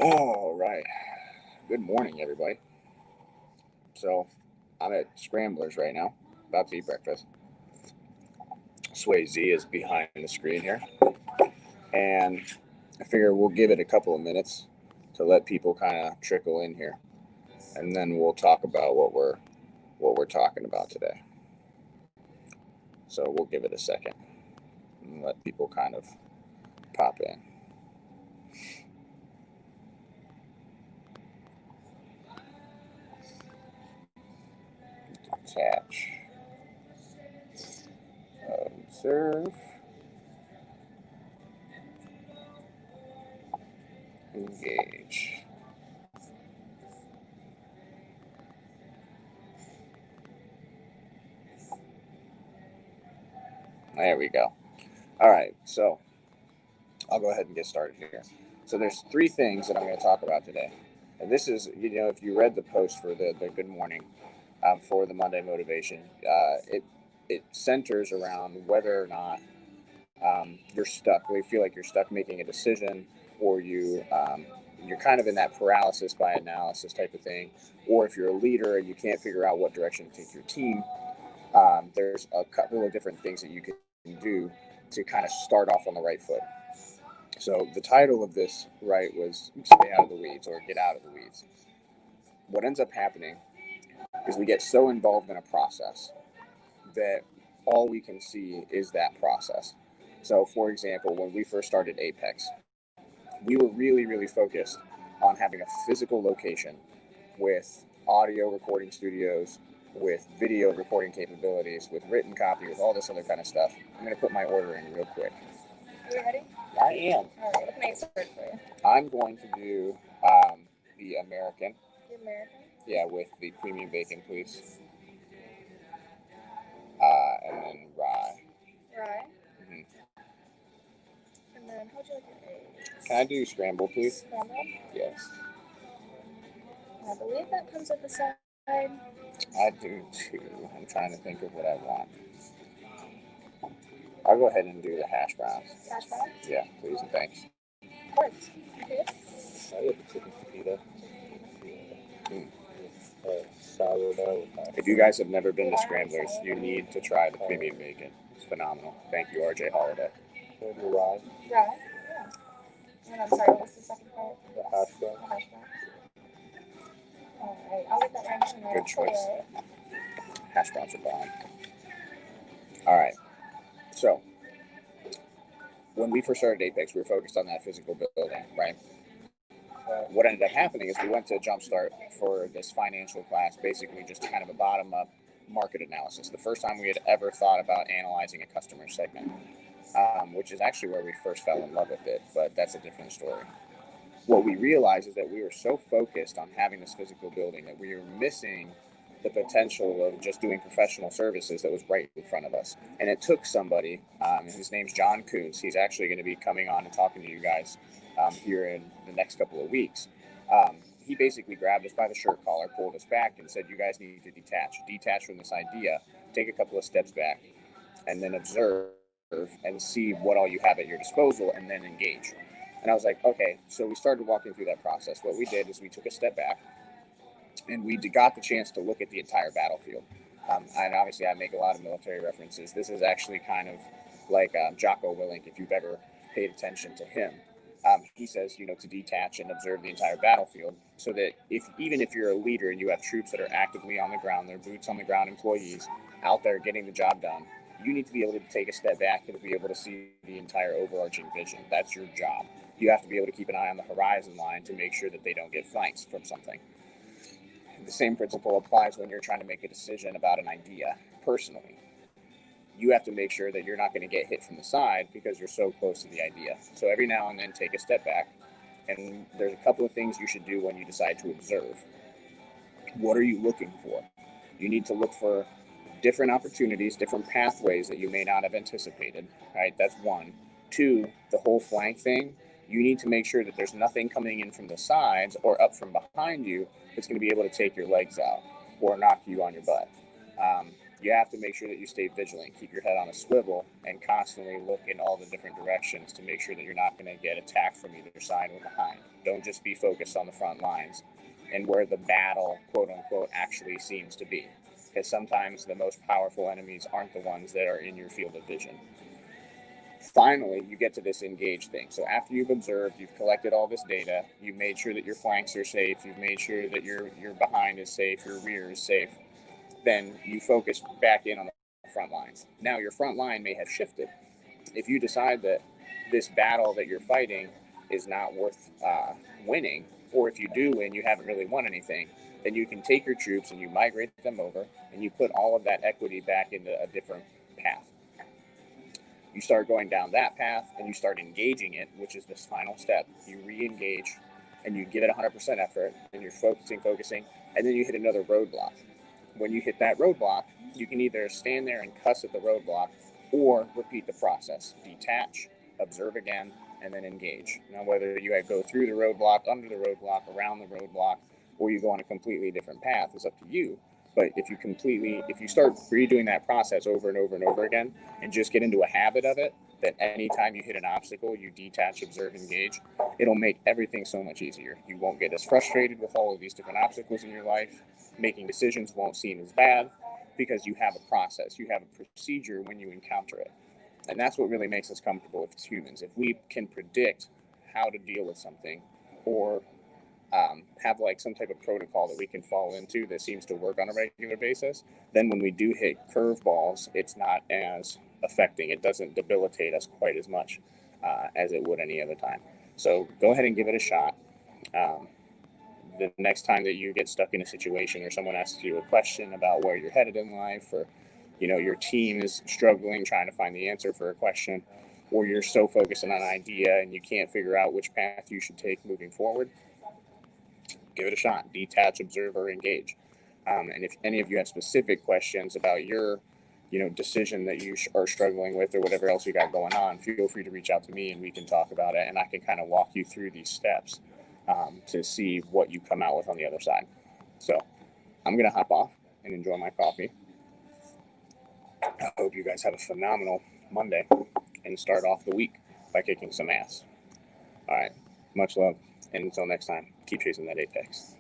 All right. Good morning, everybody. So, I'm at Scramblers right now, about to eat breakfast. Sway Z is behind the screen here, and I figure we'll give it a couple of minutes to let people kind of trickle in here, and then we'll talk about what we're talking about today. So we'll give it a second and let people kind of pop in. Attach. Observe. Engage. There we go. All right, so I'll go ahead and get started here. So there's three things that I'm going to talk about today. And this is, if you read the post for the Good Morning for the Monday Motivation, it centers around whether or not you're stuck. You feel like you're stuck making a decision, or you're kind of in that paralysis by analysis type of thing, or if you're a leader and you can't figure out what direction to take your team. There's a couple of different things that you can do to kind of start off on the right foot. So the title of this, right, was Stay Out of the Weeds or Get Out of the Weeds. What ends up happening is we get so involved in a process that all we can see is that process. So, for example, when we first started Apex, we were really, really focused on having a physical location with audio recording studios, with video recording capabilities, with written copy, with all this other kind of stuff. I'm going to put my order in real quick. Are you ready? I am. All right, what can I get started for you? I'm going to do the American. The American? Yeah, with the premium bacon, please. And then rye. Rye? Mm-hmm. And then, how would you like your eggs? Can I do scramble, please? Scrambled? Yes. I believe that comes with the side. I do too. I'm trying to think of what I want. I'll go ahead and do the hash browns. Hash browns? Yeah, please and thanks. Of course. Okay. I get the chicken fajita. Sourdough. If you guys have never been to Scramblers, you need to try the premium bacon. It's phenomenal. Thank you, RJ Holiday. The rye. Rye? Yeah. And I'm sorry, what was the second part? The hash brown. The hash brown. All right, I'll get that ranch in there. Good choice. Hash browns are bomb. All right. So, when we first started Apex, we were focused on that physical building, right? What ended up happening is we went to Jumpstart for this financial class, basically just kind of a bottom-up market analysis. The first time we had ever thought about analyzing a customer segment, which is actually where we first fell in love with it, but that's a different story. What we realized is that we were so focused on having this physical building that we were missing the potential of just doing professional services that was right in front of us. And it took somebody, his name's John Kuntz. He's actually going to be coming on and talking to you guys here in the next couple of weeks. He basically grabbed us by the shirt collar, pulled us back, and said, you guys need to detach from this idea, take a couple of steps back, and then observe and see what all you have at your disposal, and then engage. And I was like, okay. So we started walking through that process. What we did is we took a step back, and we got the chance to look at the entire battlefield. And obviously, I make a lot of military references. This is actually kind of like Jocko Willink, if you've ever paid attention to him. He says, to detach and observe the entire battlefield, so that even if you're a leader and you have troops that are actively on the ground, they're boots on the ground employees out there getting the job done, you need to be able to take a step back and be able to see the entire overarching vision. That's your job. You have to be able to keep an eye on the horizon line to make sure that they don't get flanked from something. The same principle applies when you're trying to make a decision about an idea personally. You have to make sure that you're not going to get hit from the side because you're so close to the idea. So every now and then take a step back, and there's a couple of things you should do when you decide to observe. What are you looking for? You need to look for different opportunities, different pathways that you may not have anticipated, right? That's one. Two, the whole flank thing, you need to make sure that there's nothing coming in from the sides or up from behind you that's going to be able to take your legs out or knock you on your butt. you have to make sure that you stay vigilant, keep your head on a swivel, and constantly look in all the different directions to make sure that you're not going to get attacked from either side or behind. Don't just be focused on the front lines and where the battle, quote unquote, actually seems to be. Because sometimes the most powerful enemies aren't the ones that are in your field of vision. Finally, you get to this engage thing. So after you've observed, you've collected all this data, you've made sure that your flanks are safe, you've made sure that your behind is safe, your rear is safe, then you focus back in on the front lines. Now your front line may have shifted. If you decide that this battle that you're fighting is not worth winning, or if you do win, you haven't really won anything, then you can take your troops and you migrate them over and you put all of that equity back into a different path. You start going down that path and you start engaging it, which is this final step. You re-engage and you give it 100% effort and you're focusing, and then you hit another roadblock. When you hit that roadblock, you can either stand there and cuss at the roadblock or repeat the process. Detach, observe again, and then engage. Now, whether you go through the roadblock, under the roadblock, around the roadblock, or you go on a completely different path is up to you. But if you start redoing that process over and over and over again and just get into a habit of it, that anytime you hit an obstacle, you detach, observe, engage, it'll make everything so much easier. You won't get as frustrated with all of these different obstacles in your life. Making decisions won't seem as bad because you have a process, you have a procedure when you encounter it. And that's what really makes us comfortable as humans. If we can predict how to deal with something or have like some type of protocol that we can fall into that seems to work on a regular basis, then when we do hit curveballs, it's not as affecting. It doesn't debilitate us quite as much as it would any other time. So go ahead and give it a shot. The next time that you get stuck in a situation or someone asks you a question about where you're headed in life, or your team is struggling trying to find the answer for a question, or you're so focused on an idea and you can't figure out which path you should take moving forward, give it a shot. Detach, observe, or engage. And if any of you have specific questions about your decision that you are struggling with or whatever else you got going on, feel free to reach out to me and we can talk about it, and I can kind of walk you through these steps to see what you come out with on the other side. So I'm going to hop off and enjoy my coffee. I hope you guys have a phenomenal Monday and start off the week by kicking some ass. All right. Much love. And until next time, keep chasing that apex.